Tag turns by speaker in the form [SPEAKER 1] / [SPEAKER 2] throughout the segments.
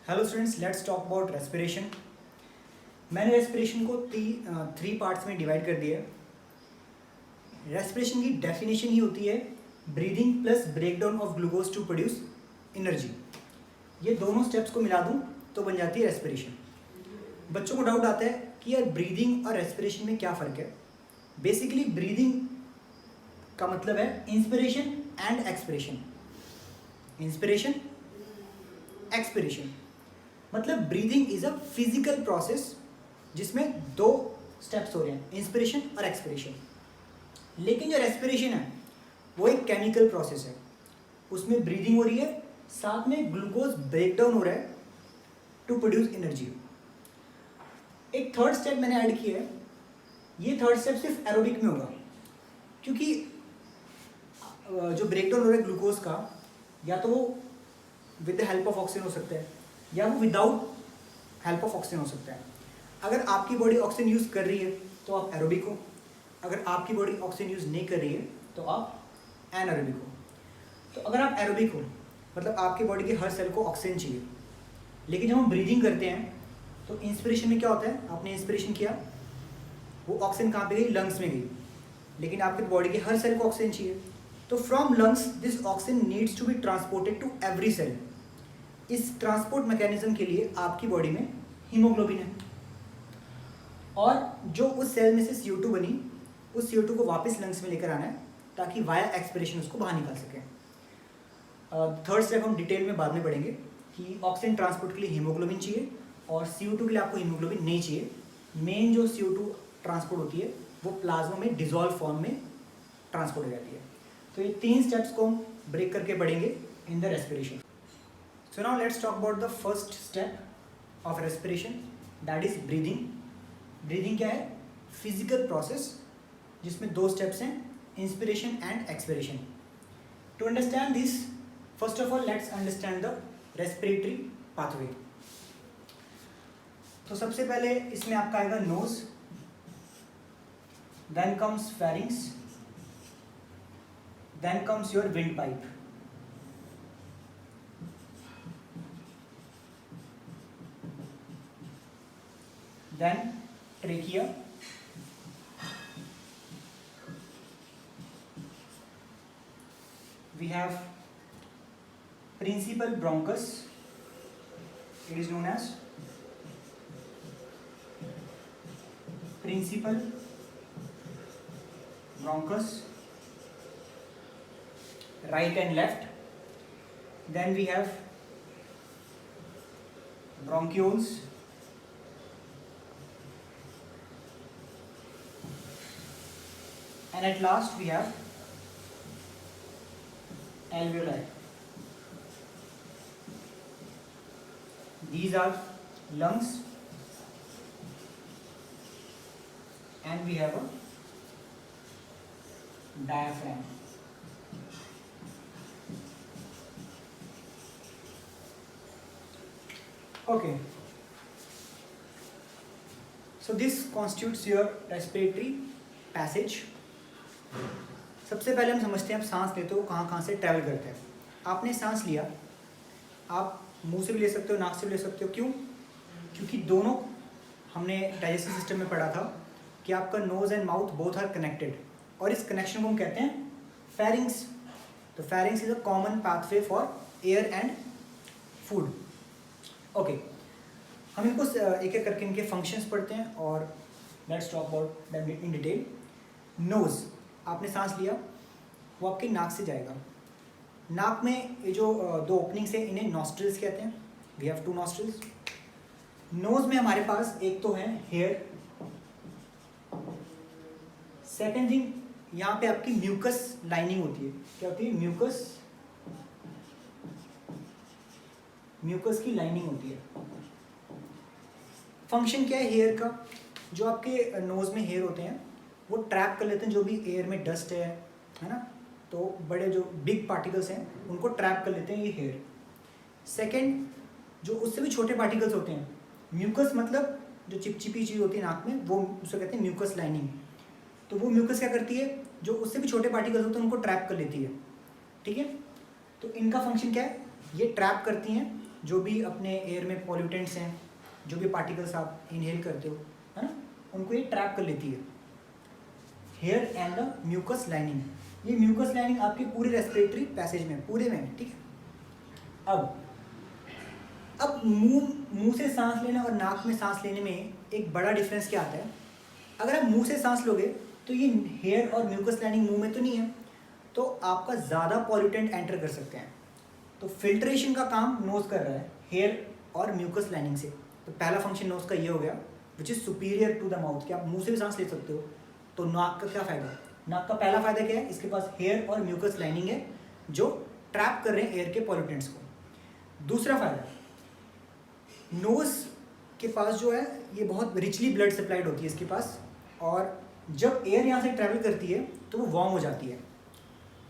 [SPEAKER 1] Hello students, let's talk about respiration. मैंने respiration को three parts में डिवाइड कर दिया है। रेस्पिरेशन की डेफिनेशन ही होती है breathing plus breakdown of glucose to produce energy. ये दोनों स्टेप्स को मिला दूं तो बन जाती है रेस्पिरेशन। बच्चों को डाउट आता है कि यार ब्रीदिंग और रेस्पिरेशन में क्या फ़र्क है। बेसिकली ब्रीदिंग का मतलब है inspiration and expiration. Inspiration, expiration मतलब breathing is a physical process जिसमें दो स्टेप्स हो रहे हैं, इंस्पिरेशन और एक्सपिरेशन। लेकिन जो रेस्पिरेशन है वो एक केमिकल प्रोसेस है, उसमें ब्रीदिंग हो रही है, साथ में ग्लूकोज ब्रेकडाउन हो रहा है टू प्रोड्यूस एनर्जी। एक थर्ड स्टेप मैंने ऐड किया है। ये थर्ड स्टेप सिर्फ एरोबिक में होगा, क्योंकि जो ब्रेकडाउन हो रहा है ग्लूकोज का, या तो वो with the help of oxygen हो सकता है या वो विदाउट हेल्प ऑफ ऑक्सीजन हो सकता है। अगर आपकी बॉडी ऑक्सीजन यूज़ कर रही है तो आप एरोबिक हो, अगर आपकी बॉडी ऑक्सीजन यूज़ नहीं कर रही है तो आप एनारोबिक हो। तो अगर आप एरोबिक हो मतलब आपकी बॉडी के हर सेल को ऑक्सीजन चाहिए, लेकिन जब हम ब्रीदिंग करते हैं तो इंस्पिरेशन में क्या होता है, आपने इंस्पिरेशन किया, वो ऑक्सीजन कहाँ पे गई, लंग्स में गई, लेकिन आपकी बॉडी के हर सेल को ऑक्सीजन चाहिए। तो from lungs this oxygen needs to be transported to every cell. इस ट्रांसपोर्ट मैकेनिज्म के लिए आपकी बॉडी में हीमोग्लोबिन है, और जो उस सेल में से CO2 बनी, उस CO2 को वापस लंग्स में लेकर आना है ताकि वाया एक्सपिरेशन उसको बाहर निकाल सकें। थर्ड स्टेप हम डिटेल में बाद में पढ़ेंगे कि ऑक्सीजन ट्रांसपोर्ट के लिए हीमोग्लोबिन चाहिए और CO2 के लिए आपको हीमोग्लोबिन नहीं चाहिए। मेन जो CO2 ट्रांसपोर्ट होती है वो प्लाज्मा में डिजॉल्व फॉर्म में ट्रांसपोर्ट हो जाती है। तो ये तीन स्टेप्स को हम ब्रेक करके पढ़ेंगे in the respiration. So now let's talk about the first step of respiration, that is breathing. Breathing क्या है, फिजिकल प्रोसेस जिसमें दो स्टेप्स हैं, inspiration and expiration. To understand this, first of all let's understand the respiratory pathway. तो सबसे पहले इसमें आपका आएगा nose, then comes pharynx, then comes your windpipe. Then trachea, we have principal bronchus, it is known as principal bronchus, right and left. Then we have bronchioles, and at last we have alveoli. These are lungs, and we have a diaphragm. Okay, so this constitutes your respiratory passage. सबसे पहले हम समझते हैं आप सांस लेते हो कहाँ कहाँ से ट्रैवल करते हैं। आपने सांस लिया, आप मुंह से भी ले सकते हो, नाक से भी ले सकते हो। क्यों? क्योंकि दोनों हमने डाइजेस्टिव सिस्टम में पढ़ा था कि आपका nose and mouth both are connected, और इस कनेक्शन को हम कहते हैं फेरिंग्स। तो pharynx is a common pathway for air and food. Okay, हम इनको एक एक करके इनके फंक्शंस पढ़ते हैं और let's talk about them in detail. Nose, आपने सांस लिया, वो आपकी नाक से जाएगा। नाक में ये जो दो ओपनिंग्स हैं इन्हें नॉस्ट्रिल्स कहते हैं। We have two nostrils. Nose में हमारे पास एक तो है हेयर, सेकेंड थिंग यहाँ पे आपकी म्यूकस लाइनिंग होती है। क्या होती है? म्यूकस, म्यूकस की लाइनिंग होती है। फंक्शन क्या है हेयर का? जो आपके नोज में हेयर होते हैं वो ट्रैप कर लेते हैं जो भी एयर में डस्ट है ना, तो बड़े जो बिग पार्टिकल्स हैं उनको ट्रैप कर लेते हैं ये हेयर। सेकंड, जो उससे भी छोटे पार्टिकल्स होते हैं, म्यूकस मतलब जो चिपचिपी चीज़ होती है नाक में, वो उसे कहते हैं म्यूकस लाइनिंग। तो वो म्यूकस क्या करती है, जो उससे भी छोटे पार्टिकल्स होते हैं उनको ट्रैप कर लेती है। ठीक है, तो इनका फंक्शन क्या है, ये ट्रैप करती हैं जो भी अपने एयर में पॉल्यूटेंट्स हैं, जो भी पार्टिकल्स आप इनहेल करते हो, है ना, उनको ये ट्रैप कर लेती है। Hair and the mucus lining, ये म्यूकस लाइनिंग आपके पूरे रेस्पिरेटरी पैसेज में पूरे में, ठीक है। अब मुंह से सांस लेना और नाक में सांस लेने में एक बड़ा डिफरेंस क्या आता है। अगर आप मुंह से सांस लोगे तो ये हेयर और म्यूकस लाइनिंग मुंह में तो नहीं है, तो आपका ज़्यादा पॉल्यूटेंट एंटर कर सकते हैं। तो फिल्ट्रेशन का काम नोज कर रहा है हेयर और म्यूकस लाइनिंग से। तो पहला फंक्शन नोज का ये हो गया, which is superior to the mouth, कि आप मुंह से भी सांस ले सकते हो। तो नाक का क्या फ़ायदा? नाक का पहला फ़ायदा क्या है, इसके पास हेयर और म्यूकस लाइनिंग है जो ट्रैप कर रहे हैं एयर के पॉल्यूटेंट्स को। दूसरा फ़ायदा, नोज़ के पास जो है ये बहुत रिचली ब्लड सप्लाइड होती है इसके पास, और जब एयर यहाँ से ट्रैवल करती है तो वो वार्म हो जाती है।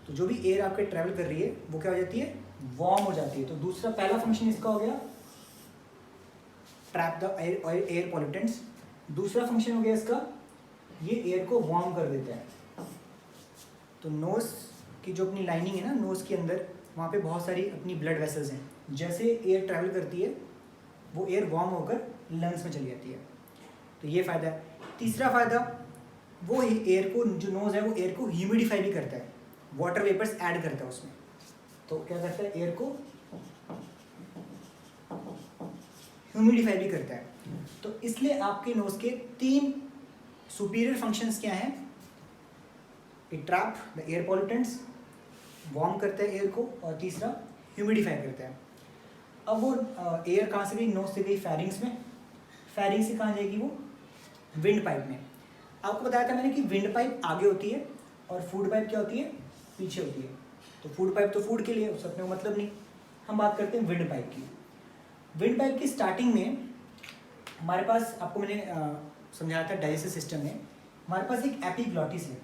[SPEAKER 1] तो जो भी एयर आपके ट्रैवल कर रही है वो क्या हो जाती है, वार्म हो जाती है। तो दूसरा पहला फंक्शन इसका हो गया ट्रैप द एयर पॉल्यूटेंट्स। दूसरा फंक्शन हो गया इसका, ये एयर को वार्म कर देता है। तो नोज़ की जो अपनी लाइनिंग है ना, नोज़ के अंदर वहाँ पे बहुत सारी अपनी ब्लड वेसल्स हैं, जैसे एयर ट्रैवल करती है वो एयर वार्म होकर लंग्स में चली जाती है। तो ये फ़ायदा है। तीसरा फ़ायदा, वो एयर को, जो नोज़ है वो एयर को ह्यूमिडिफाई भी करता है, वाटर वेपर्स ऐड करता है उसमें। तो क्या करता है, एयर को ह्यूमिडिफाई भी करता है। तो इसलिए आपके नोज़ के 3 सुपीरियर फंक्शंस क्या हैं, it trap the air pollutants, warm करता है एयर को, और तीसरा ह्यूमिडिफाई करता है। अब वो एयर कहाँ से गई, नोज से गई फेरिंग्स में, फेरिंग्स से कहाँ जाएगी, वो विंड पाइप में। आपको बताया था मैंने कि विंड पाइप आगे होती है और फूड पाइप क्या होती है, पीछे होती है। तो फूड पाइप तो फूड के लिए, उससे अपने को मतलब नहीं। हम बात करते हैं विंड पाइप की। विंड पाइप की स्टार्टिंग में हमारे पास, आपको मैंने समझाया था डाइजेस्टिव सिस्टम में, हमारे पास एक एपिग्लॉटिस है।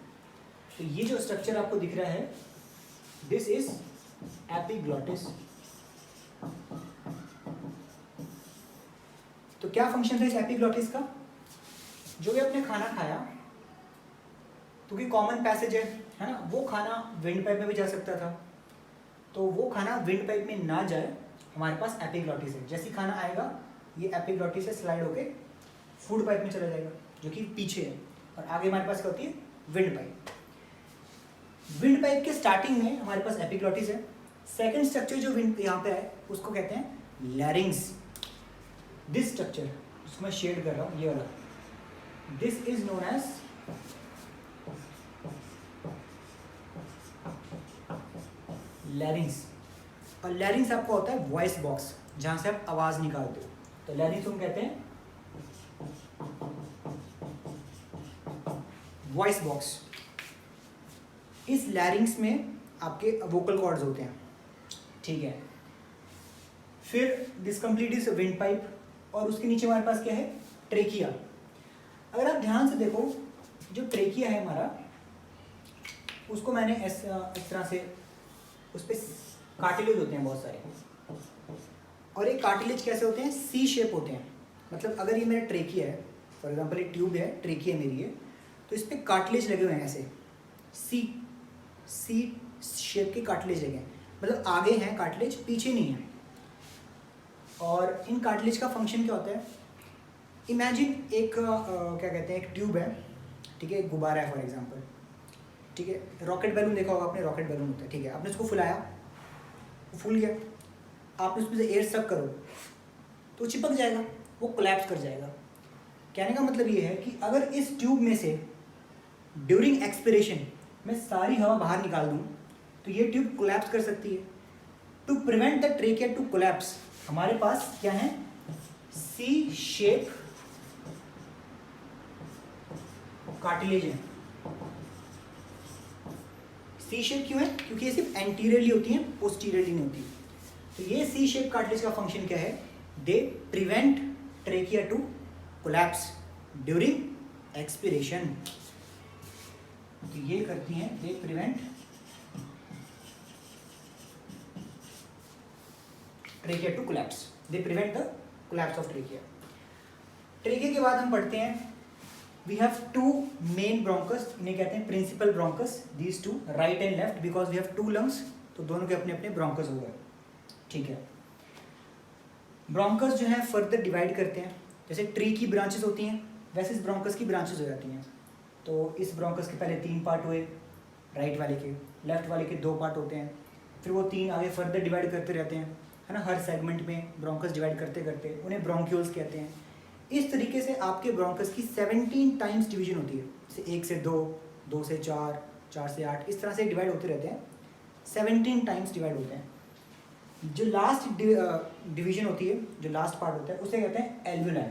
[SPEAKER 1] तो ये जो स्ट्रक्चर आपको दिख रहा है, दिस इज एपिग्लॉटिस। तो क्या फंक्शन था इस एपिग्लॉटिस का, जो भी आपने खाना खाया, क्योंकि कॉमन पैसेज है ना, वो खाना विंड पाइप में भी जा सकता था, तो वो खाना विंड पाइप में ना जाए, हमारे पास एपिग्लॉटिस है। जैसे खाना आएगा ये एपिग्लॉटिस से स्लाइड होके फूड पाइप में चला जाएगा, जो कि पीछे है, और आगे हमारे पास क्या होती है, विंड पाइप। विंड पाइप के स्टार्टिंग में हमारे पास एपिग्लॉटिस है। सेकंड स्ट्रक्चर जो विंड यहाँ पे है उसको कहते हैं लैरिंग्स। दिस स्ट्रक्चर जिसको मैं शेड कर रहा हूँ, ये वाला, this is known as larynx. और लैरिंग्स आपका होता है वॉइस बॉक्स, जहाँ से आप आवाज़ निकालते हो। तो लैरिंग्स हम कहते हैं वॉइस बॉक्स। इस लैरिंग्स में आपके वोकल कॉर्ड्स होते हैं, ठीक है। फिर this complete is wind pipe, और उसके नीचे हमारे पास क्या है, ट्रेकिया। अगर आप ध्यान से देखो, जो ट्रेकिया है हमारा, उसको मैंने इस तरह से, उस पर कार्टिलेज होते हैं बहुत सारे, और ये कार्टिलेज कैसे होते हैं, सी शेप होते हैं। मतलब अगर ये मेरा ट्रेकिया है, फॉर एग्जांपल एक ट्यूब है, ट्रेकिया मेरी है, तो इस पर कार्टिलेज लगे हुए हैं ऐसे, सी शेप के कार्टिलेज लगे हैं। मतलब आगे हैं कार्टिलेज, पीछे नहीं है। और इन कार्टिलेज का फंक्शन क्या होता है, इमेजिन एक क्या कहते हैं, एक ट्यूब है, ठीक है, एक गुब्बारा है फॉर एग्जांपल, ठीक है। रॉकेट बैलून देखा होगा आपने, रॉकेट बैलून होता है, ठीक है। आपने उसको फुलाया, वो फूल गया, आप उसमें से एयर सक करो तो चिपक जाएगा, वो कोलैप्स कर जाएगा। कहने का मतलब ये है कि अगर इस ट्यूब में से ड्यूरिंग एक्सपिरेशन मैं सारी हवा बाहर निकाल दूं तो ये ट्यूब कोलैप्स कर सकती है। To prevent the trachea to collapse, हमारे पास क्या है, सी शेप कार्टिलेज है। सी शेप क्यों है, क्योंकि ये सिर्फ एंटीरियरली होती है, पोस्टीरियरली नहीं होती। तो ये सी शेप कार्टिलेज का फंक्शन क्या है, they prevent trachea to collapse during expiration. तो ये करती हैं, they prevent trachea to collapse, they prevent the collapse of trachea. Trachea के बाद हम पढ़ते हैं, वी हैव 2 मेन ब्रोंकस, इन्हें कहते हैं principal bronchus, these 2 right and left, because we have 2 lungs, तो दोनों के अपने अपने ब्रोंकस हो गए, ठीक है। ब्रोंकस जो है फर्दर डिवाइड करते हैं, जैसे ट्री की ब्रांचेस होती हैं वैसे इस ब्रोंकस की ब्रांचेस हो जाती हैं। तो इस ब्रोंकस के पहले 3 पार्ट हुए, राइट वाले के, लेफ्ट वाले के 2 पार्ट होते हैं, फिर वो 3 आगे फर्दर डिवाइड करते रहते हैं, है ना। हर सेगमेंट में ब्रोंकस डिवाइड करते करते उन्हें ब्रोंक्यूल्स कहते हैं। इस तरीके से आपके ब्रोंकस की 17 टाइम्स डिवीजन होती है, जैसे 1 से 2, 2 से 4, 4 से 8, इस तरह से डिवाइड होते रहते हैं, 17 टाइम्स डिवाइड होते हैं। जो लास्ट डिवीजन होती है, जो लास्ट पार्ट होता है, उसे कहते हैं alveoli.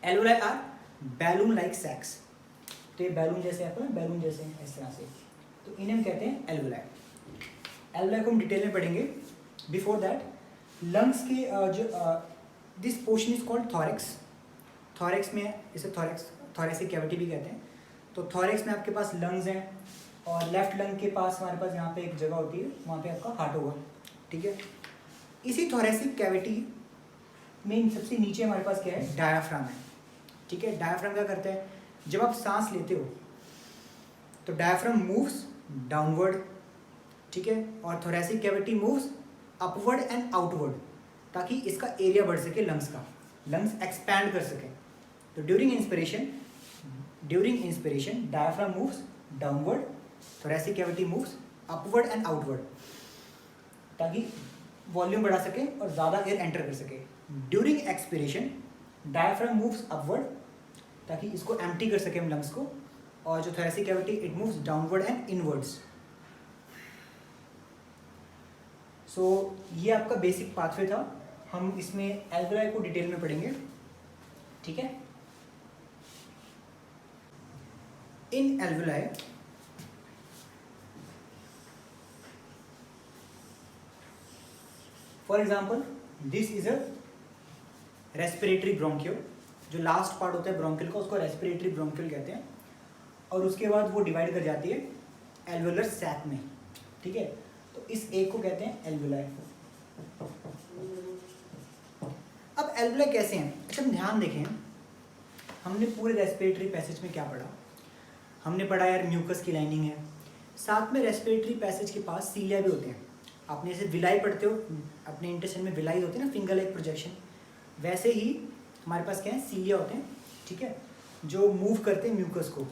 [SPEAKER 1] Alveoli are balloon like sacs. तो ये बैलून जैसे आपको ना, बैलून जैसे इस तरह से, तो इन्हें हम कहते हैं एल्वुलाई। एल्वुलाई को हम डिटेल में पढ़ेंगे। बिफोर दैट, लंग्स के जो this portion is called thorax. Thorax में इसे थॉरेसिक कैविटी भी कहते हैं। तो थॉरेक्स में आपके पास लंग्स हैं, और लेफ्ट लंग के पास हमारे पास यहाँ पे एक जगह होती है, वहाँ पे आपका हार्ट होगा, ठीक है। इसी थॉरेसिक कैविटी में सबसे नीचे हमारे पास क्या है, डायाफ्राम है, ठीक है। डायाफ्राम क्या करता है, जब आप सांस लेते हो तो डायाफ्राम मूव्स डाउनवर्ड, ठीक है, और thoracic cavity moves upward and outward, ताकि इसका एरिया बढ़ सके, लंग्स का, लंग्स एक्सपैंड कर सके। तो during inspiration diaphragm moves downward, thoracic cavity moves upward and outward, ताकि वॉल्यूम बढ़ा सके और ज़्यादा एयर एंटर कर सके। During expiration diaphragm moves upward, ताकि इसको एम्प्टी कर सके हम लंग्स को, और जो thoracic cavity it moves downward and inwards. So ये आपका बेसिक पाथवे था। हम इसमें एल्वुलाई को डिटेल में पढ़ेंगे, ठीक है। इन alveoli for example this is a respiratory bronchiole. जो लास्ट पार्ट होता है ब्रोंकियल का, उसको रेस्पिरेटरी ब्रोंकियल कहते हैं, और उसके बाद वो डिवाइड कर जाती है एल्वुलर सैक में, ठीक है। तो इस एक को कहते हैं एल्वुलाई। अब एल्वुलाई कैसे हैं, अच्छा हम ध्यान देखें, हमने पूरे रेस्पिरेटरी पैसेज में क्या पढ़ा, हमने पढ़ा यार म्यूकस की लाइनिंग है, साथ में रेस्पिरेटरी पैसेज के पास सीलिया भी होते हैं। आपने जैसे विलाई पढ़ते हो, अपने इंटेस्टाइन में विलाई होती है ना, फिंगर लाइक प्रोजेक्शन, वैसे ही हमारे पास क्या है, सीलिया होते हैं, ठीक है, जो मूव करते हैं म्यूकस को।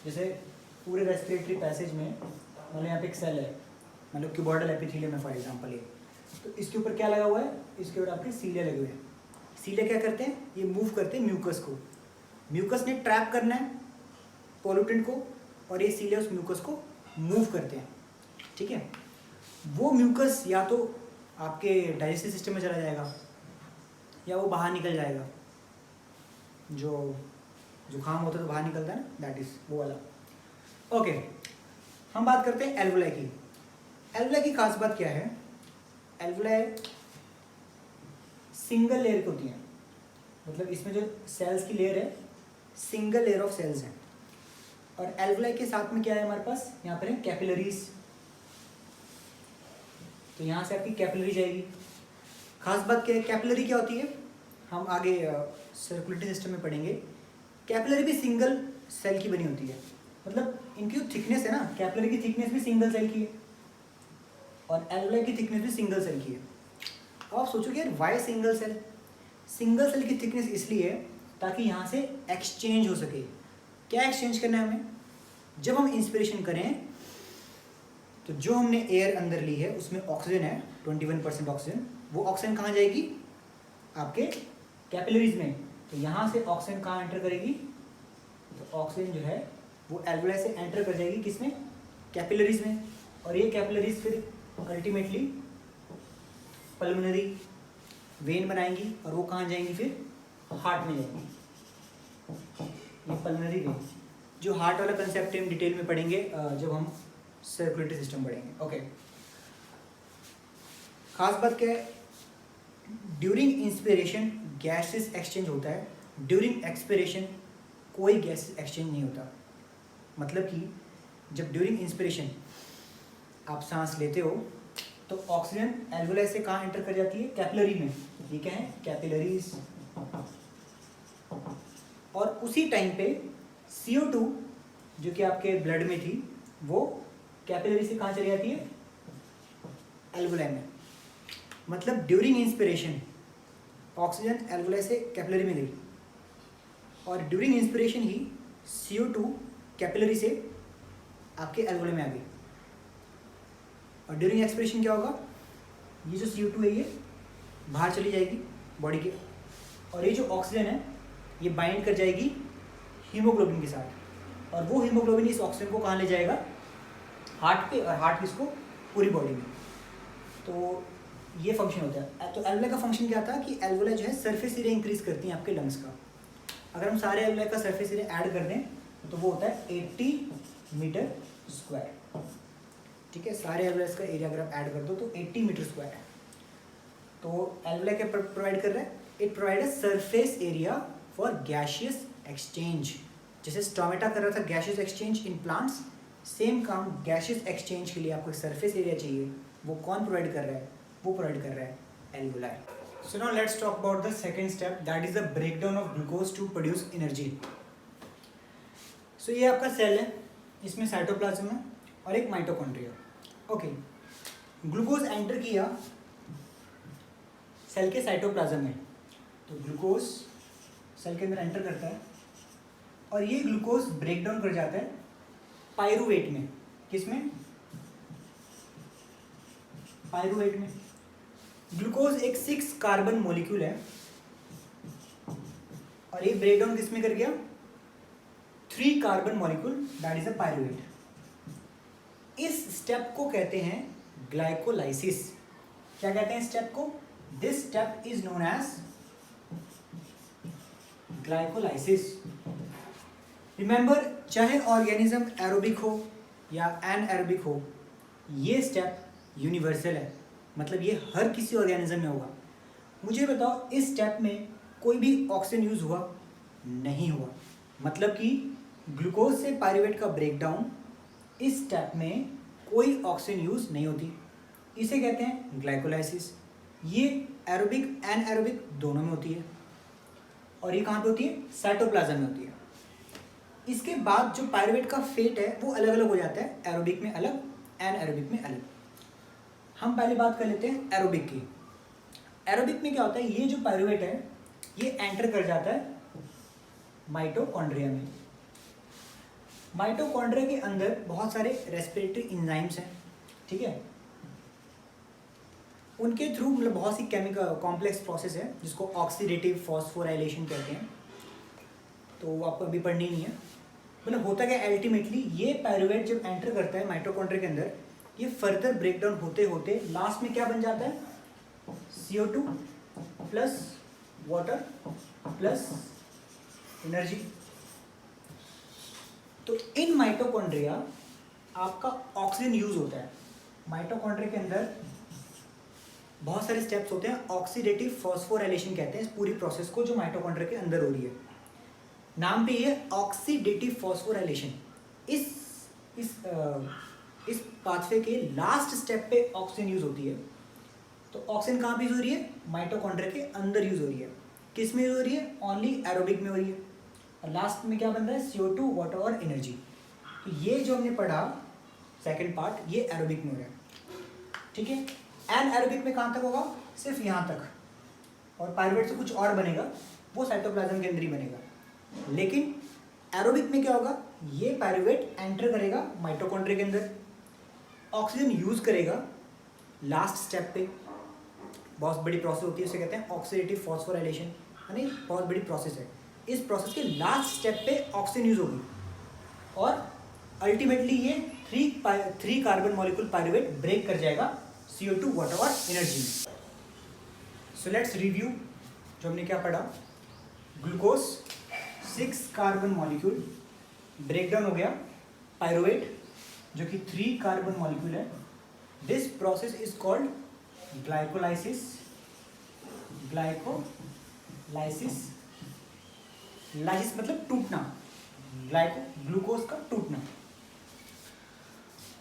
[SPEAKER 1] जैसे पूरे रेस्पिरेटरी पैसेज में मतलब यहाँ पे एक सेल है, मतलब क्यूबॉइडल एपिथेलियम है फॉर एग्जांपल ये, तो इसके ऊपर क्या लगा हुआ है, इसके ऊपर आपके सीलिया लगे हुए हैं। सीलिया क्या करते हैं, ये मूव करते हैं म्यूकस को। म्यूकस ने ट्रैप करना है पोल्यूटेंट को, और ये सीलिया उस म्यूकस को मूव करते हैं, ठीक है। वो म्यूकस या तो आपके डाइजेस्टिव सिस्टम में चला जाएगा, या वो बाहर निकल जाएगा, जो जुकाम होता है तो बाहर निकलता है ना, दैट इज वो वाला। ओके, हम बात करते हैं एल्वुलाई की। एल्वुलाई की खास बात क्या है, एल्वुलाई सिंगल लेयर की होती है, मतलब इसमें जो सेल्स की लेयर है, सिंगल लेयर ऑफ सेल्स हैं। और एल्वुलाई के साथ में क्या है हमारे पास, यहाँ पर है कैपिलरीज, तो यहाँ से आपकी कैपिलरी जाएगी। खास बात क्या है, कैपिलरी क्या होती है, हम आगे सर्कुलेटरी सिस्टम में पढ़ेंगे। कैपिलरी भी सिंगल सेल की बनी होती है, मतलब इनकी जो थिकनेस है ना, कैपिलरी की थिकनेस भी सिंगल सेल की है, और एल्वुलाई की थिकनेस भी सिंगल सेल की है। अब आप सोचोगे यार why single cell, single cell की थिकनेस इसलिए है ताकि यहाँ से एक्सचेंज हो सके। क्या एक्सचेंज करना है हमें, जब हम इंस्पिरेशन करें तो जो हमने एयर अंदर ली है उसमें ऑक्सीजन है 21% ऑक्सीजन, वो ऑक्सीजन कहाँ जाएगी, आपके कैपिलरीज में। तो यहाँ से ऑक्सीजन कहाँ एंटर करेगी, तो ऑक्सीजन जो है वो एल्वुलाई से एंटर कर जाएगी किसमें, कैपिलरीज में, और ये कैपिलरीज फिर अल्टीमेटली पल्मोनरी वेन बनाएंगी, और वो कहाँ जाएंगी, फिर हार्ट में जाएंगी। ये पल्मोनरी वेन, जो हार्ट वाला कंसेप्ट हम डिटेल में पढ़ेंगे जब हम सर्कुलेटरी सिस्टम पढ़ेंगे। ओके, खास बात क्या है, ड्यूरिंग इंस्पिरेशन गैसेस एक्सचेंज होता है, ड्यूरिंग एक्सपिरेशन कोई गैस एक्सचेंज नहीं होता। मतलब कि जब ड्यूरिंग इंस्पिरेशन आप सांस लेते हो तो ऑक्सीजन एल्वुलाई से कहाँ एंटर कर जाती है, कैपिलरी में, ये क्या है, कैपिलरीज। और उसी टाइम पे CO2 जो कि आपके ब्लड में थी, वो कैपिलरी से कहाँ चली जाती है, एल्वुलाई में। मतलब ड्यूरिंग इंस्पिरेशन ऑक्सीजन एल्वोलाई से कैपिलरी में गई और ड्यूरिंग इंस्पिरेशन ही CO2 कैपिलरी से आपके एल्वोलाई में आ गई और ड्यूरिंग एक्सपिरेशन क्या होगा, ये जो CO2 है ये बाहर चली जाएगी बॉडी के और ये जो ऑक्सीजन है ये बाइंड कर जाएगी हीमोग्लोबिन के साथ और वो हीमोग्लोबिन इस ऑक्सीजन को कहाँ ले जाएगा, हार्ट पे, और हार्ट इसको पूरी बॉडी में। तो ये फंक्शन होता है। तो एल्वोलाई का फंक्शन क्या था कि एल्वोलाई जो है सरफेस एरिया इंक्रीज करती हैं आपके लंग्स का। अगर हम सारे एल्वोलाई का सरफेस एरिया ऐड कर दें तो वो होता है 80 मीटर स्क्वायर। ठीक है, सारे एल्वोलाई का एरिया अगर आप ऐड कर दो तो 80 मीटर स्क्वायर है। तो एल्वोलाई क्या प्रोवाइड कर रहा है, it provide a surface area for gaseous exchange. जैसे स्टोमेटा कर रहा था gaseous exchange in plants, same काम गैशियस एक्सचेंज के लिए आपको सरफेस एरिया चाहिए, वो कौन प्रोवाइड कर रहा है, वो प्रोवाइड कर रहा है alveoli. So now let's talk about the second step, that is the breakdown of glucose to produce energy. So ये आपका सेल है, इसमें साइटोप्लाज्म है और एक माइटोकॉन्ड्रिया। ओके, ग्लूकोज एंटर किया सेल के साइटोप्लाज्म में, तो ग्लूकोज सेल के अंदर एंटर करता है और ये ग्लूकोज ब्रेकडाउन कर जाता है पायरूवेट में। किसमें, पायरूवेट में। ग्लूकोज एक 6 कार्बन मॉलिक्यूल है और ये ब्रेकडाउन किसमें कर गया, 3 carbon molecule, that is a pyruvate. इस स्टेप को कहते हैं ग्लाइकोलाइसिस। क्या कहते हैं स्टेप को, this step is known as glycolysis. Remember, चाहे ऑर्गेनिज्म एरोबिक हो या एनएरोबिक हो, ये स्टेप यूनिवर्सल है, मतलब ये हर किसी ऑर्गेनिज्म में होगा। मुझे बताओ इस स्टेप में कोई भी ऑक्सीजन यूज हुआ नहीं हुआ, मतलब कि ग्लूकोज से पायरूवेट का ब्रेकडाउन, इस स्टेप में कोई ऑक्सीजन यूज नहीं होती, इसे कहते हैं ग्लाइकोलाइसिस। ये एरोबिक एनएरोबिक दोनों में होती है और ये कहाँ पे होती है, साइटोप्लाज्म में होती है। इसके बाद जो पायरूवेट का फेट है वो अलग अलग हो जाता है, एरोबिक में अलग, एनएरोबिक में अलग। हम पहले बात कर लेते हैं एरोबिक की। एरोबिक में क्या होता है, ये जो पायरूवेट है ये एंटर कर जाता है माइटोकॉन्ड्रिया में। माइटोकॉन्ड्रिया के अंदर बहुत सारे रेस्पिरेटरी एंजाइम्स हैं, ठीक है, उनके थ्रू मतलब बहुत सी केमिकल कॉम्प्लेक्स प्रोसेस है जिसको ऑक्सीडेटिव फॉस्फोराइलेशन कहते हैं, तो वो आपको अभी पढ़नी नहीं है। मतलब होता क्या, अल्टीमेटली ये पायरूवेट जब एंटर करता है माइटोकॉन्ड्रिया के अंदर, ये फर्दर ब्रेकडाउन होते होते लास्ट में क्या बन जाता है, CO2 plus water plus energy. तो इन माइटोकॉन्ड्रिया आपका ऑक्सीजन यूज होता है। माइटोकॉन्ड्रिया के अंदर बहुत सारे स्टेप्स होते हैं, ऑक्सीडेटिव फॉस्फोराइलेशन कहते हैं इस पूरी प्रोसेस को जो माइटोकॉन्ड्रिया के अंदर हो रही है। नाम पे ये ऑक्सीडेटिव फॉस्फोराइलेशन। इस पाथवे के लास्ट स्टेप पे ऑक्सीजन यूज होती है। तो ऑक्सीजन कहाँ पे यूज हो रही है, माइटोकॉन्ड्रिया के अंदर यूज हो रही है। किस में यूज हो रही है, ओनली एरोबिक में हो रही है। और लास्ट में क्या बन रहा है, CO2 वाटर और एनर्जी। तो ये जो हमने पढ़ा सेकंड पार्ट, ये एरोबिक में हो रहा है, ठीक है। एनएरोबिक में कहाँ तक होगा, सिर्फ यहाँ तक, और पायरूवेट से कुछ और बनेगा वो साइटोप्लाज्म के अंदर ही बनेगा। लेकिन एरोबिक में क्या होगा, ये पायरूवेट एंटर करेगा माइटोकॉन्ड्रिया के अंदर, ऑक्सीजन यूज करेगा लास्ट स्टेप पे। बहुत बड़ी प्रोसेस होती है, उसे कहते हैं ऑक्सीडेटिव फॉस्फोराइलेशन, यानी बहुत बड़ी प्रोसेस है। इस प्रोसेस के लास्ट स्टेप पे ऑक्सीजन यूज होगी और अल्टीमेटली ये 3 कार्बन मॉलिक्यूल पायरूवेट ब्रेक कर जाएगा CO2 वाटर और एनर्जी में। सो लेट्स रिव्यू जो हमने क्या पढ़ा। ग्लूकोज 6 कार्बन मॉलिक्यूल ब्रेकडाउन हो गया पायरूवेट जो कि 3 कार्बन मॉलिक्यूल है। This process is called glycolysis. Glycolysis, lysis मतलब टूटना, ग्लूकोज का टूटना।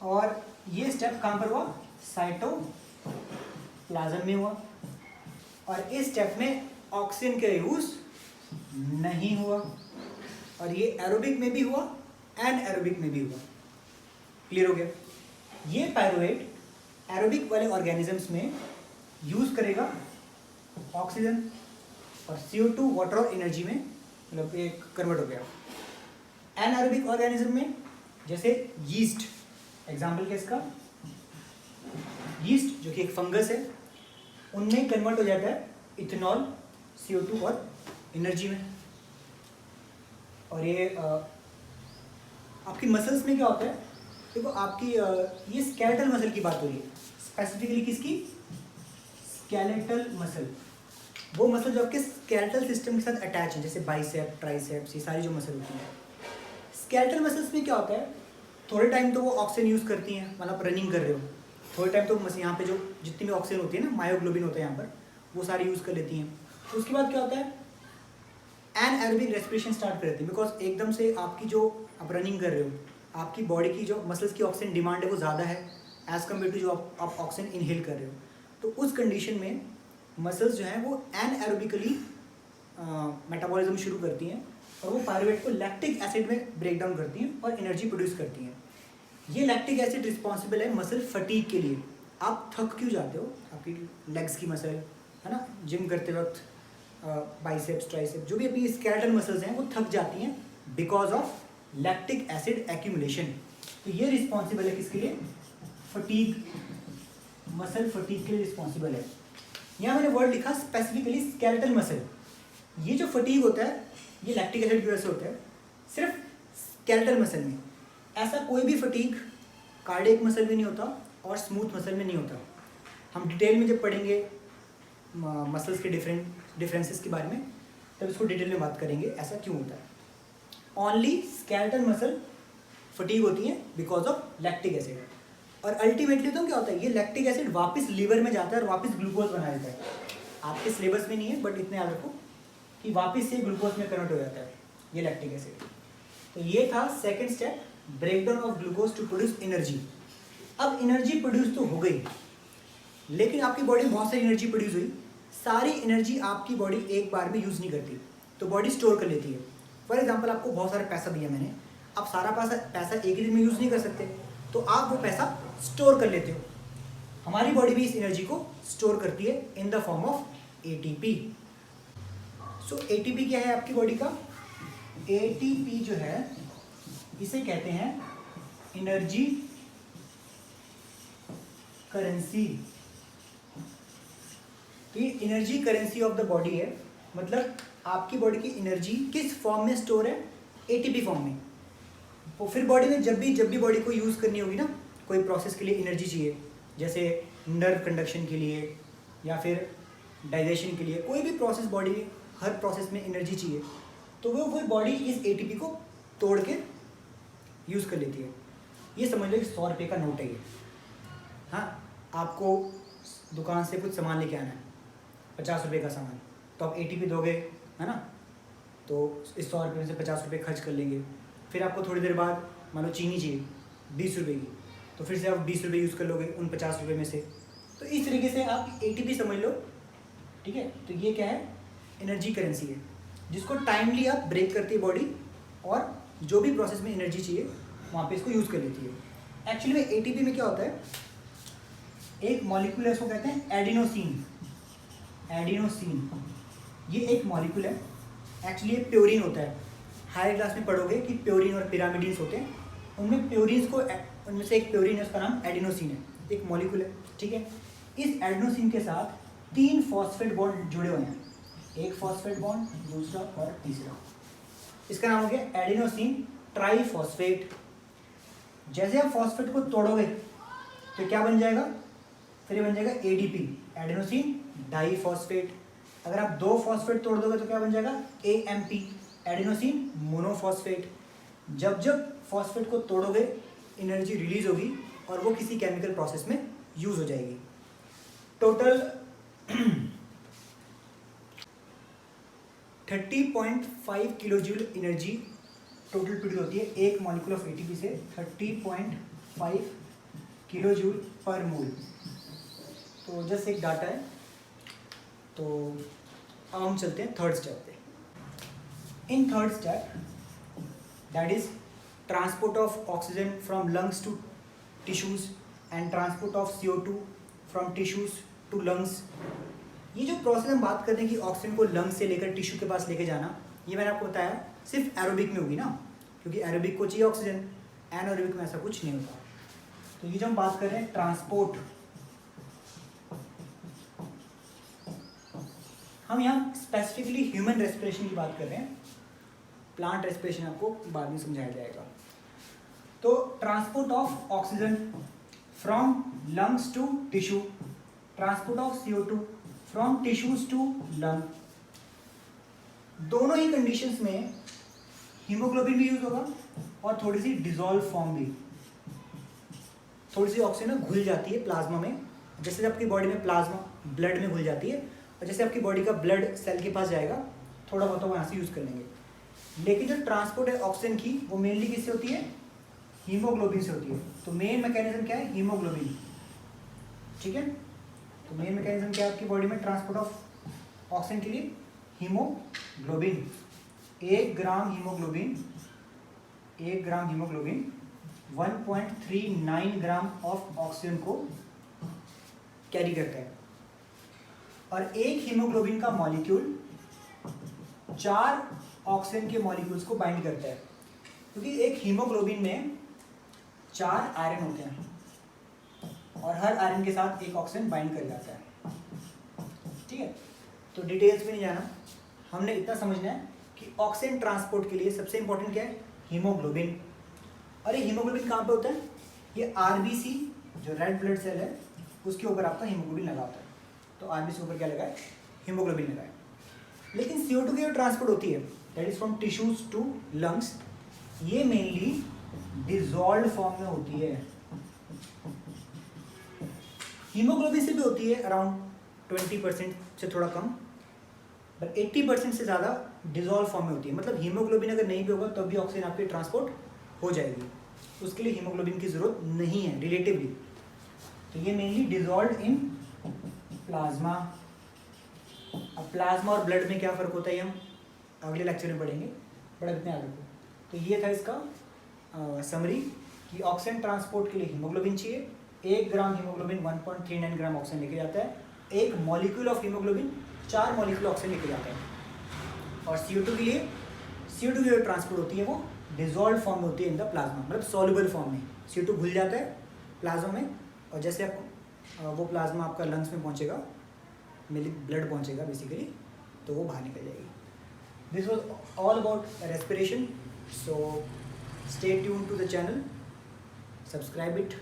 [SPEAKER 1] और ये स्टेप कहाँ पर हुआ, साइटोप्लाज्म में हुआ। और इस स्टेप में ऑक्सीजन का यूज नहीं हुआ और ये एरोबिक में भी हुआ, एनएरोबिक में भी हुआ। क्लियर हो गया। ये पायरूवेट एरोबिक वाले ऑर्गेनिजम्स में यूज करेगा ऑक्सीजन और CO2 वाटर और एनर्जी में मतलब एक कन्वर्ट हो गया। एनारोबिक ऑर्गेनिज्म में जैसे यीस्ट, एग्जाम्पल क्या इसका, यीस्ट जो कि एक फंगस है, उनमें कन्वर्ट हो जाता है इथेनॉल CO2 और एनर्जी में। और ये आपकी मसल्स में क्या होता है, देखो आपकी ये स्केलेटल मसल की बात हो रही है, स्पेसिफिकली किसकी, स्केलेटल मसल। वो मसल जो आपके स्केलेटल सिस्टम के साथ अटैच है, जैसे बाइसेप, ट्राइसेप्स, ये सारी जो मसल होती हैं। स्केलेटल मसल्स में क्या होता है, थोड़े टाइम तो वो ऑक्सीजन यूज़ करती हैं, मतलब रनिंग कर रहे हो, थोड़े टाइम तो यहाँ पे जो जितनी भी ऑक्सीजन होती है ना, मायोग्लोबिन होता है यहाँ पर, वो सारी यूज़ कर लेती हैं। तो उसके बाद क्या होता है, एनारोबिक रेस्पिरेशन स्टार्ट कर देती है, बिकॉज एकदम से आपकी जो आप रनिंग कर रहे हो, आपकी बॉडी की जो मसल्स की ऑक्सीजन डिमांड है वो ज़्यादा है एज़ कम्पेयर टू जो आप ऑक्सीजन इनहेल कर रहे हो। तो उस कंडीशन में मसल्स जो हैं वो एनएरोबिकली मेटाबॉलिज्म शुरू करती हैं और वो पायरुवेट को लैक्टिक एसिड में ब्रेक डाउन करती हैं और एनर्जी प्रोड्यूस करती हैं। ये लैक्टिक एसिड रिस्पॉन्सिबल है मसल फटीग के लिए। आप थक क्यों जाते हो, आपकी लेग्स की मसल है ना, जिम करते वक्त बाइसेप्स, ट्राइसेप्स, जो भी अपनी स्केलेटल मसल्स हैं वो थक जाती हैं because of lactic acid accumulation. तो ये रिस्पॉन्सिबल है किसके लिए, फटीग, मसल फटीग के लिए रिस्पॉन्सिबल है। यहाँ मैंने वर्ड लिखा स्पेसिफिकली स्केलेटल मसल। ये जो फटीग होता है ये लैक्टिक एसिड की वजह से होता है, सिर्फ स्केलेटल मसल में। ऐसा कोई भी फटीग कार्डियक मसल में नहीं होता और स्मूथ मसल में नहीं होता। हम डिटेल में जब पढ़ेंगे मसल्स के डिफरेंसेस के बारे में तब इसको डिटेल में बात करेंगे ऐसा क्यों होता है। ओनली स्केलेटल मसल फटीग होती है बिकॉज ऑफ लैक्टिक एसिड। और अल्टीमेटली तो क्या होता है, ये लैक्टिक एसिड वापस लीवर में जाता है और वापस ग्लूकोज बना देता है। आपके सिलेबस में नहीं है बट इतने याद रखो कि वापस से ग्लूकोज में कन्वर्ट हो जाता है ये लैक्टिक एसिड। तो ये था second step, breakdown of glucose to produce energy. अब एनर्जी प्रोड्यूस तो हो गई, लेकिन आपकी बॉडी में बहुत सारी एनर्जी प्रोड्यूस हुई, सारी एनर्जी आपकी बॉडी एक बार में यूज़ नहीं करती, तो बॉडी स्टोर कर लेती है। फॉर एग्जाम्पल आपको बहुत सारा पैसा दिया मैंने, आप सारा पैसा एक ही दिन में यूज़ नहीं कर सकते, तो आप वो पैसा स्टोर कर लेते हो। हमारी बॉडी भी इस एनर्जी को स्टोर करती है in the form of ATP। So ATP क्या है आपकी बॉडी का, ATP जो है इसे कहते हैं एनर्जी करेंसी। तो ये energy currency of the body है, मतलब आपकी बॉडी की एनर्जी किस फॉर्म में स्टोर है, ATP फॉर्म में। तो फिर बॉडी में जब भी बॉडी को यूज़ करनी होगी ना, कोई प्रोसेस के लिए एनर्जी चाहिए, जैसे नर्व कंडक्शन के लिए या फिर डाइजेशन के लिए, कोई भी प्रोसेस बॉडी में, हर प्रोसेस में एनर्जी चाहिए, तो वो बॉडी इस ATP को तोड़ के यूज़ कर लेती है। ये समझ लो कि 100 रुपये का नोट है ये। हाँ, आपको दुकान से कुछ सामान लेके आना है, 50 रुपये का सामान, तो आप ATP दोगे है ना, तो इस 100 रुपये में से 50 रुपये खर्च कर लेंगे। फिर आपको थोड़ी देर बाद मान लो चीनी चाहिए 20 रुपये की, तो फिर से आप 20 रुपये यूज़ कर लोगे उन 50 रुपये में से। तो इस तरीके से आप ATP समझ लो, ठीक है। तो ये क्या है, एनर्जी करेंसी है, जिसको टाइमली आप ब्रेक करती है बॉडी, और जो भी प्रोसेस में एनर्जी चाहिए वहाँ पे इसको यूज़ कर लेती है। एक्चुअली में ATP में क्या होता है, एक मॉलिक्यूल है, इसको कहते हैं एडिनोसिन। एडिनोसिन ये एक मॉलिक्यूल है, एक्चुअली ये प्योरीन होता है। हायर क्लास में पढ़ोगे कि प्योरीन और पिरामिडीन्स होते हैं, उनमें प्योरीन्स को, उनमें से एक प्योरीन है, उसका नाम एडिनोसिन है, एक मॉलिक्यूल है, ठीक है। इस एडिनोसिन के साथ 3 फॉस्फेट बॉन्ड जुड़े हुए हैं, एक फॉस्फेट बॉन्ड, दूसरा और तीसरा। इसका नाम हो गया एडिनोसिन ट्राइफॉस्फेट। जैसे आप फॉस्फेट को तोड़ोगे तो क्या बन जाएगा, फिर ये बन जाएगा ADP, एडिनोसिन डाइफॉस्फेट। अगर आप 2 फॉस्फेट तोड़ दोगे तो क्या बन जाएगा, AMP, एडिनोसिन मोनोफॉस्फेट। जब फॉस्फेट को तोड़ोगे एनर्जी रिलीज होगी और वो किसी केमिकल प्रोसेस में यूज हो जाएगी। Total 30.5 kilo joule energy total produce होती है एक मॉलिक्यूल ऑफ ATP से, 30.5 किलो जूल पर मोल। तो जस्ट एक डाटा है। तो अब हम चलते हैं थर्ड स्टेप पे। In third step, that is transport of oxygen from lungs to tissues and transport of CO2 from tissues to lungs, ये जो प्रोसेस हम बात करते हैं कि ऑक्सीजन को लंग से लेकर टिश्यू के पास लेके जाना, ये मैंने आपको बताया सिर्फ एरोबिक में होगी ना, क्योंकि एरोबिक को चाहिए ऑक्सीजन, एनारोबिक में ऐसा कुछ नहीं होता। तो ये जो हम बात कर रहे हैं ट्रांसपोर्ट, हम यहाँ स्पेसिफिकली ह्यूमन रेस्पिरेशन की बात कर रहे हैं, प्लांट रेस्पिरेशन आपको बाद में समझाया जाएगा। तो transport of oxygen from lungs to tissue, transport of CO2 from tissues to lung, दोनों ही कंडीशंस में हीमोग्लोबिन भी यूज होगा और थोड़ी सी डिजोल्व फॉर्म भी, थोड़ी सी ऑक्सीजन घुल जाती है प्लाज्मा में, जैसे आपकी बॉडी में प्लाज्मा ब्लड में घुल जाती है, और जैसे आपकी बॉडी का ब्लड सेल के पास जाएगा थोड़ा बहुत वो यहाँ से यूज़ कर लेंगे। लेकिन जो ट्रांसपोर्ट है ऑक्सीजन की वो मेनली किससे होती है, हीमोग्लोबिन से होती है। तो मेन मैकेनिज्म क्या है, हीमोग्लोबिन, ठीक है। तो मेन मैकेनिज्म क्या है आपकी बॉडी में ट्रांसपोर्ट ऑफ ऑक्सीजन के लिए, haemoglobin. 1 gram haemoglobin 1.39 gram of oxygen को कैरी करता है, और एक हीमोग्लोबिन का मॉलिक्यूल 4 ऑक्सीजन के मॉलिक्यूल्स को बाइंड करता है, क्योंकि एक हीमोग्लोबिन में 4 आयरन होते हैं और हर आयरन के साथ एक ऑक्सीजन बाइंड कर जाता है, ठीक है। तो डिटेल्स में नहीं जाना, हमने इतना समझना है कि ऑक्सीजन ट्रांसपोर्ट के लिए सबसे इंपॉर्टेंट क्या है, हीमोग्लोबिन। और ये हीमोग्लोबिन कहाँ पे होता है, ये RBC जो रेड ब्लड सेल है उसके ऊपर आपका हीमोग्लोबिन लगा होता है। तो RBC के ऊपर क्या लगा है, हीमोग्लोबिन लगा है। लेकिन CO2 की जो ट्रांसपोर्ट होती है that is from tissues to lungs, ये मेनली डिजॉल्व फॉर्म में होती है। हीमोग्लोबिन से भी होती है अराउंड 20% से थोड़ा कम, बट 80% से ज़्यादा डिजॉल्व फॉर्म में होती है। मतलब हीमोग्लोबिन अगर नहीं भी होगा तब भी ऑक्सीजन आपकी ट्रांसपोर्ट हो जाएगी, उसके लिए हीमोग्लोबिन की ज़रूरत नहीं है रिलेटिवली। तो ये मेनली डिजॉल्व इन प्लाज्मा। अब प्लाज्मा और ब्लड में क्या फ़र्क होता है हम अगले लेक्चर में पढ़ेंगे, बड़ा इतने याद रखो। तो ये था इसका समरी कि ऑक्सीजन ट्रांसपोर्ट के लिए हीमोग्लोबिन चाहिए। 1 ग्राम हीमोग्लोबिन 1.39 ग्राम ऑक्सीजन लेके जाता है, एक molecule of haemoglobin 4 molecule oxygen लेके जाता है। और CO2 के लिए, CO2 की जो ट्रांसपोर्ट होती है वो डिजॉल्व फॉर्म में होती है इन द प्लाज्मा, मतलब सॉल्युबल फॉर्म में। CO2 घुल जाता है प्लाज्मा में, और जैसे आप वो प्लाज्मा आपका लंग्स में पहुंचेगा, ब्लड पहुंचेगा बेसिकली, तो वो बाहर निकल जाएगी। This was all about respiration. So stay tune to the channel, subscribe it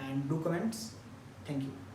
[SPEAKER 1] and do comments. Thank you.